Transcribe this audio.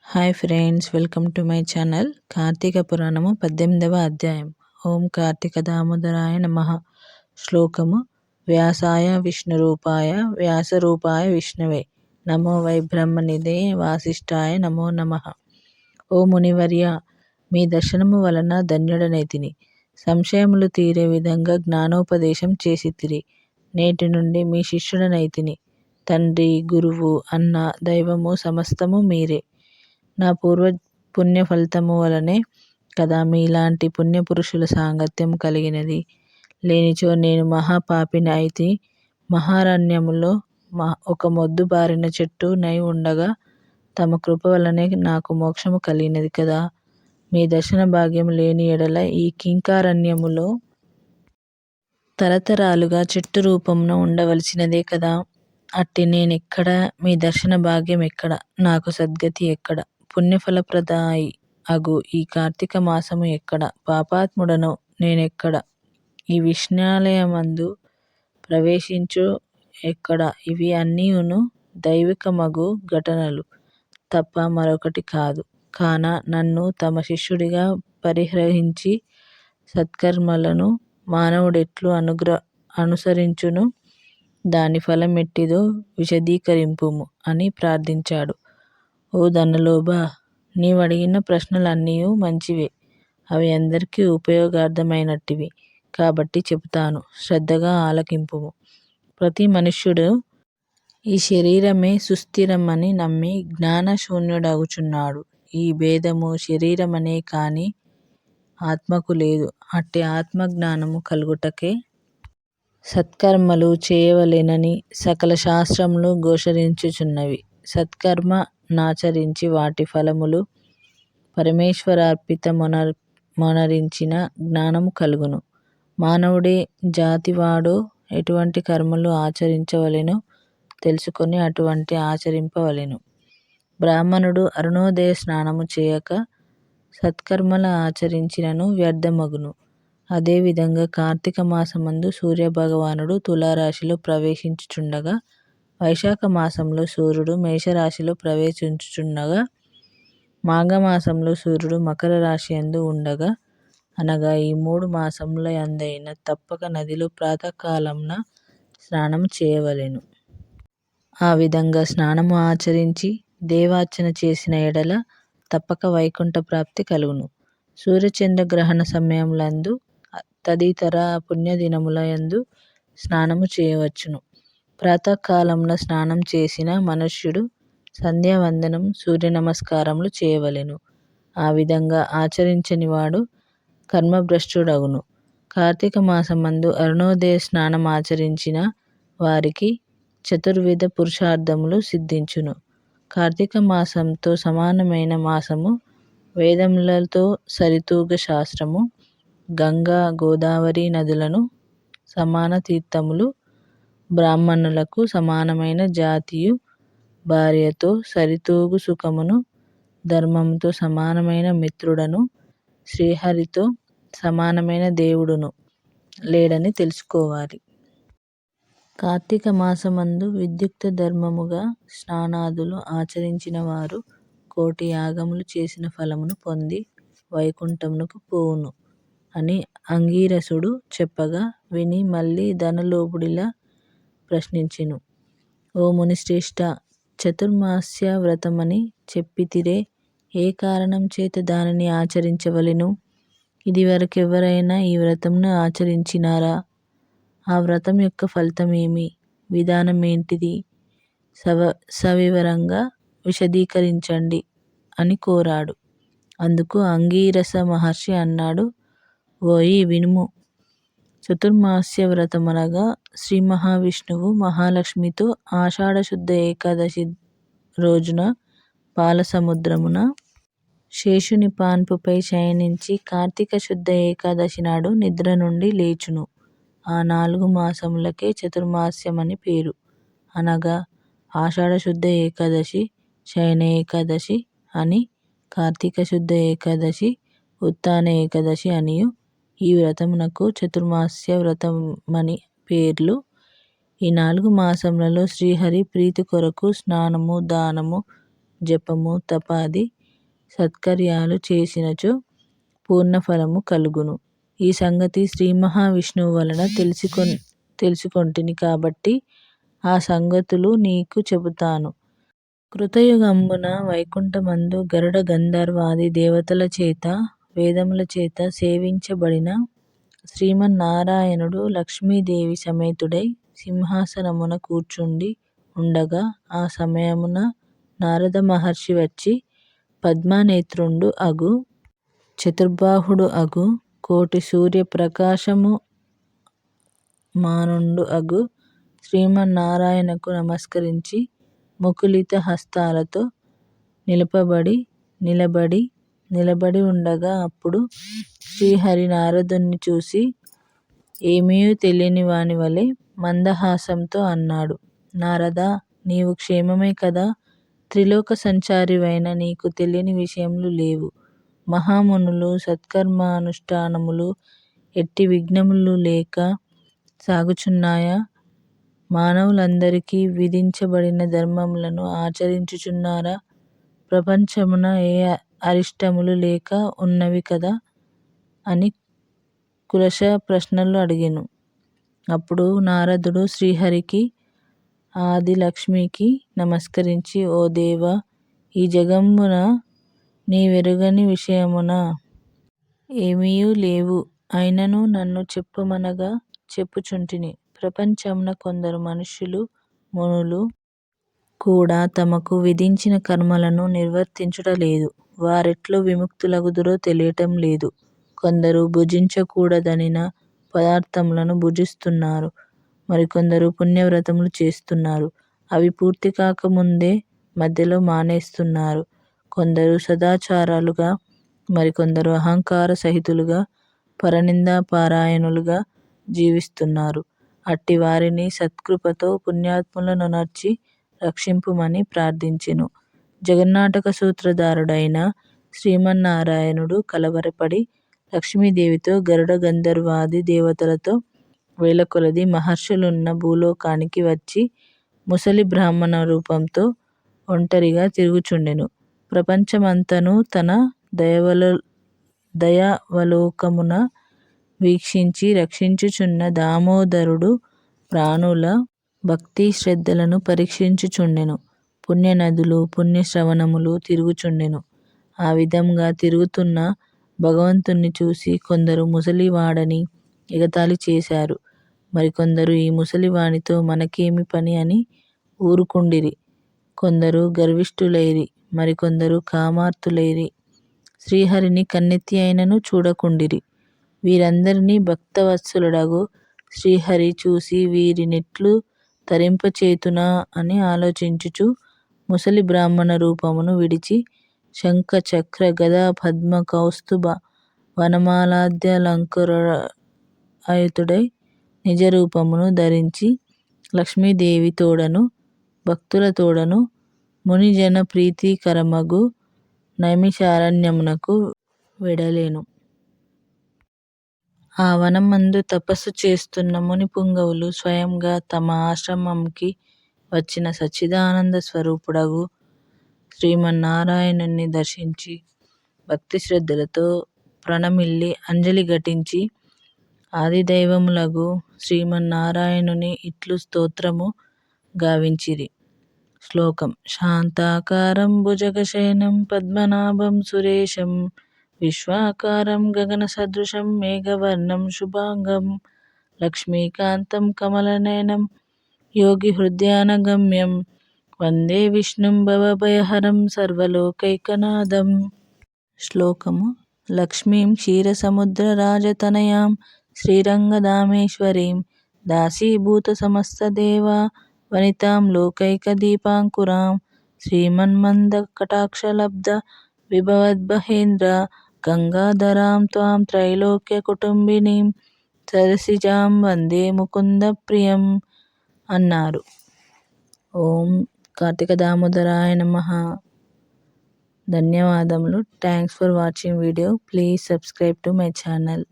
Hi friends, welcome to my channel. Karthika Puranam 18వ అధ్యాయం. ఓం కార్తీక దామోదరాయ నమః. శ్లోకము: వ్యాసాయ విష్ణురూపాయ వ్యాసరూపాయ విష్ణవే నమో వై బ్రహ్మనిధే వాసిష్ఠాయ నమో నమః. ఓ మునివర్య, మీ దర్శనము వలన ధన్యుడనైతిని. సంశయములు తీరే విధంగా జ్ఞానోపదేశం చేసితిరి. నేటి నుండి మీ శిష్యుడనైతిని. తండ్రి, గురువు, అన్న, దైవము సమస్తము మీరే. నా పూర్వ పుణ్య ఫలితము వలనే కదా మీలాంటి పుణ్యపురుషుల సాంగత్యం కలిగినది. లేనిచో నేను మహాపాపిని అయితే మహారణ్యములో ఒక మొద్దు బారిన చెట్టు నై ఉండగా తమ కృప వలనే నాకు మోక్షము కలిగినది కదా. మీ దర్శన భాగ్యం లేని ఎడల ఈ కింకారణ్యములో తరతరాలుగా చెట్టు రూపమున ఉండవలసినదే కదా. అట్టి నేనెక్కడ, మీ దర్శన భాగ్యం ఎక్కడ, నాకు సద్గతి ఎక్కడ, పుణ్యఫలప్రదాయి అగు ఈ కార్తీక మాసము ఎక్కడ, పాపాత్ముడను నేనెక్కడ, ఈ విష్ణాలయమందు ప్రవేశించు ఎక్కడ, ఇవి అన్నీయును దైవికమగు ఘటనలు తప్ప మరొకటి కాదు. కాన నన్ను తమ శిష్యుడిగా పరిగ్రహించి సత్కర్మలను మానవుడెట్లు అనుసరించును, దాని ఫలమెట్టిదో విశదీకరింపుము అని ప్రార్థించాడు. ఓ ధనలోభా, నీవడిగిన ప్రశ్నలన్నీయూ మంచివే. అవి అందరికీ ఉపయోగార్థమైనట్టివి కాబట్టి చెబుతాను, శ్రద్ధగా ఆలకింపుము. ప్రతి మనుష్యుడు ఈ శరీరమే సుస్థిరమని నమ్మి జ్ఞానశూన్యుడగుచున్నాడు. ఈ భేదము శరీరమనే కాని ఆత్మకు లేదు. అట్టి ఆత్మజ్ఞానము కలుగుటకే సత్కర్మలు చేయవలెనని సకల శాస్త్రములు ఘోషించుచున్నవి. సత్కర్మ నాచరించి వాటి ఫలములు పరమేశ్వరార్పితమొనరించిన జ్ఞానము కలుగును. మానవుడే జాతివాడో ఎటువంటి కర్మలు ఆచరించవలెనో తెలుసుకొని అటువంటి ఆచరింపవలెను. బ్రాహ్మణుడు అరుణోదయ స్నానము చేయక సత్కర్మల ఆచరించినను వ్యర్థమగును. అదేవిధంగా కార్తీక మాసమందు సూర్యభగవానుడు తులారాశిలో ప్రవేశించుచుండగా, వైశాఖ మాసంలో సూర్యుడు మేషరాశిలో ప్రవేశించుచుండగా, మాఘమాసంలో సూర్యుడు మకర రాశియందు ఉండగా, అనగా ఈ 3 మాసముల యందైన తప్పక నదిలో ప్రాతకాలమున స్నానము చేయవలెను. ఆ విధంగా స్నానము ఆచరించి దేవార్చన చేసిన ఎడల తప్పక వైకుంఠ ప్రాప్తి కలుగును. సూర్యచంద్ర గ్రహణ సమయములందు తదితర పుణ్యదినముల యందు స్నానము చేయవచ్చును. ప్రాతకాలమున స్నానం చేసిన మనుష్యుడు సంధ్యావందనం, సూర్య నమస్కారములు చేయవలెను. ఆ విధంగా ఆచరించనివాడు కర్మభ్రష్టుడగును. కార్తీక మాసమందు అరుణోదయ స్నానమాచరించిన వారికి చతుర్విధ పురుషార్థములు సిద్ధించును. కార్తీక మాసంతో సమానమైన మాసము వేదములతో సరితూగ శాస్త్రము, గంగా, గోదావరి నదులను సమాన తీర్థములు, బ్రాహ్మణులకు సమానమైన జాతియు, భార్యతో సరితూగు సుఖమును, ధర్మముతో సమానమైన మిత్రుడను, శ్రీహరితో సమానమైన దేవుడును లేడని తెలుసుకోవాలి. కార్తీక మాసమందు విద్యుక్త ధర్మముగా స్నానాదులు ఆచరించిన వారు 1,000,000 యాగములు చేసిన ఫలమును పొంది వైకుంఠమునకు పోవును అని అంగీరసుడు చెప్పగా విని మళ్ళీ ధనలోభుడిలా ప్రశ్నించెను. ఓ మునిశ్రేష్ఠ, చతుర్మాస్య వ్రతమని చెప్పితిరే, ఏ కారణం చేత దానిని ఆచరించవలెను? ఇదివరకెవ్వరైనా ఈ వ్రతమును ఆచరించినారా? ఆ వ్రతం యొక్క ఫలితమేమి, విధానమేంటిది? సవివరంగా విశదీకరించండి అని కోరాడు. అందుకు అంగీరస మహర్షి అన్నాడు, ఓయి వినుము. చతుర్మాస్య వ్రతమనగా శ్రీ మహావిష్ణువు మహాలక్ష్మితో ఆషాఢశుద్ధ ఏకాదశి రోజున పాలసముద్రమున శేషుని పాన్పుపై శయనించి కార్తీక శుద్ధ ఏకాదశి నాడు నిద్ర నుండి లేచును. ఆ 4 మాసములకే చతుర్మాస్యమని పేరు. అనగా ఆషాఢశుద్ధ ఏకాదశి, శయన ఏకాదశి అని, కార్తీక శుద్ధ ఏకాదశి, ఉత్థాన ఏకాదశి అనియు ఈ వ్రతమునకు చతుర్మాస్య వ్రతమని పేర్లు. ఈ 4 మాసములలో శ్రీహరి ప్రీతి కొరకు స్నానము, దానము, జపము, తపాది సత్కార్యాలు చేసినచో పూర్ణఫలము కలుగును. ఈ సంగతి శ్రీ మహావిష్ణువు వలన తెలుసుకొంటిని కాబట్టి ఆ సంగతులు నీకు చెబుతాను. కృతయుగంబున వైకుంఠమందు గరుడ గంధర్వాది దేవతల చేత వేదముల చేత సేవించబడిన శ్రీమన్నారాయణుడు లక్ష్మీదేవి సమేతుడై సింహాసనమున కూర్చుండి ఉండగా ఆ సమయమున నారద మహర్షి వచ్చి పద్మనేత్రుండు అగు చతుర్బాహుడు అగు కోటి సూర్య ప్రకాశము మానుండు అగు శ్రీమన్నారాయణకు నమస్కరించి ముకులిత హస్తాలతో నిలబడి ఉండగా అప్పుడు శ్రీహరి నారదుణ్ణి చూసి ఏమీయూ తెలియని వాని వలె మందహాసంతో అన్నాడు. నారదా, నీవు క్షేమమే కదా? త్రిలోక సంచారివైన నీకు తెలియని విషయములు లేవు. మహామునులు సత్కర్మానుష్ఠానములు ఎట్టి విఘ్నములు లేక సాగుచున్నాయా? మానవులందరికీ విధించబడిన ధర్మములను ఆచరించుచున్నారా? ప్రపంచమున ఏ అరిష్టములు లేక ఉన్నవి కదా అని కులశ ప్రశ్నలు అడిగెను. అప్పుడు నారదుడు శ్రీహరికి ఆదిలక్ష్మికి నమస్కరించి ఓ దేవా, ఈ జగంబున నీవెరుగని విషయమున ఏమియూ లేవు. అయినను నన్ను చెప్పుమనగా చెప్పుచుంటిని. ప్రపంచమున కొందరు మనుష్యులు మునులు కూడా తమకు విధించిన కర్మలను నిర్వర్తించుటలేదు. వారెట్లు విముక్తులగుదురో తెలియటం లేదు. కొందరు భుజించకూడదనిన పదార్థములను భుజిస్తున్నారు. మరికొందరు పుణ్యవ్రతములు చేస్తున్నారు. అవి పూర్తి కాకముందే మధ్యలో మానేస్తున్నారు. కొందరు సదాచారులుగా మరికొందరు అహంకార సహితులుగా పరనిందాపరాయణులుగా జీవిస్తున్నారు. అట్టి వారిని సత్కృపతో పుణ్యాత్ములనొనర్చి రక్షింపుమని ప్రార్థించెను. జగన్నాటక సూత్రధారుడైన శ్రీమన్నారాయణుడు కలవరపడి లక్ష్మీదేవితో గరుడ గంధర్వాది దేవతలతో వేలకొలది మహర్షులున్న భూలోకానికి వచ్చి ముసలి బ్రాహ్మణ రూపంతో ఒంటరిగా తిరుగుచుండెను. ప్రపంచమంతను తన దయావలోకమున వీక్షించి రక్షించుచున్న దామోదరుడు ప్రాణుల భక్తి శ్రద్ధలను పరీక్షించుచుండెను. పుణ్యనదులు పుణ్యశ్రవణములు తిరుగుచుండెను. ఆ విధంగా తిరుగుతున్న భగవంతుణ్ణి చూసి కొందరు ముసలివాడని ఎగతాళి చేశారు. మరికొందరు ఈ ముసలివానితో మనకేమి పని అని ఊరుకుండిరి. కొందరు గర్విష్ఠులైరి, మరికొందరు కామార్తులైరి. శ్రీహరిని కన్నెత్తి అయినను చూడకుండిరి. వీరందరినీ భక్తవత్సలుడగు శ్రీహరి చూసి వీరినెట్లు తరింపచేతునా అని ఆలోచించుచు ముసలి బ్రాహ్మణ రూపమును విడిచి శంఖ చక్ర గదా పద్మ కౌస్తుభ వనమాలాద్యలంకృతాయుతుడై నిజరూపమును ధరించి లక్ష్మీదేవి తోడను భక్తుల తోడను మునిజన ప్రీతికరమగు నైమిషారణ్యమునకు వెడలెను. ఆ వనమందు తపస్సు చేస్తున్న మునిపుంగవులు స్వయంగా తమ ఆశ్రమంకి వచ్చిన సచ్చిదానంద స్వరూపుడగు శ్రీమన్నారాయణుని దర్శించి భక్తి శ్రద్ధలతో ప్రణమిల్లి అంజలి ఘటించి ఆదిదైవములగు శ్రీమన్నారాయణుని ఇట్లు స్తోత్రము గావించిరి. శ్లోకం: శాంతాకారం భుజగశయనం పద్మనాభం సురేశం విశ్వాకారం గగన సదృశం మేఘవర్ణం శుభాంగం లక్ష్మీకాంతం కమలనయనం యోగి హృదయానగమ్యం వందే విష్ణుం భవభయహరం సర్వలోకైకనాథం. శ్లోకము: లక్ష్మీం క్షీరసముద్రరాజతనయాం శ్రీరంగధామేశ్వరీం దాసీభూత సమస్తదేవా వనితాం లోకైకదీపాంకురాం శ్రీమన్మందకటాక్షలబ్ధ విభవద్మహేంద్ర గంగాధరాం త్వాం త్రైలోక్యకుటుంబినీం సరసిజాం వందే ముకుంద ప్రియం అన్నారు. ఓం కార్తీక దామోదరాయ నమః. ధన్యవాదములు. Thanks for watching video. Please subscribe to my channel.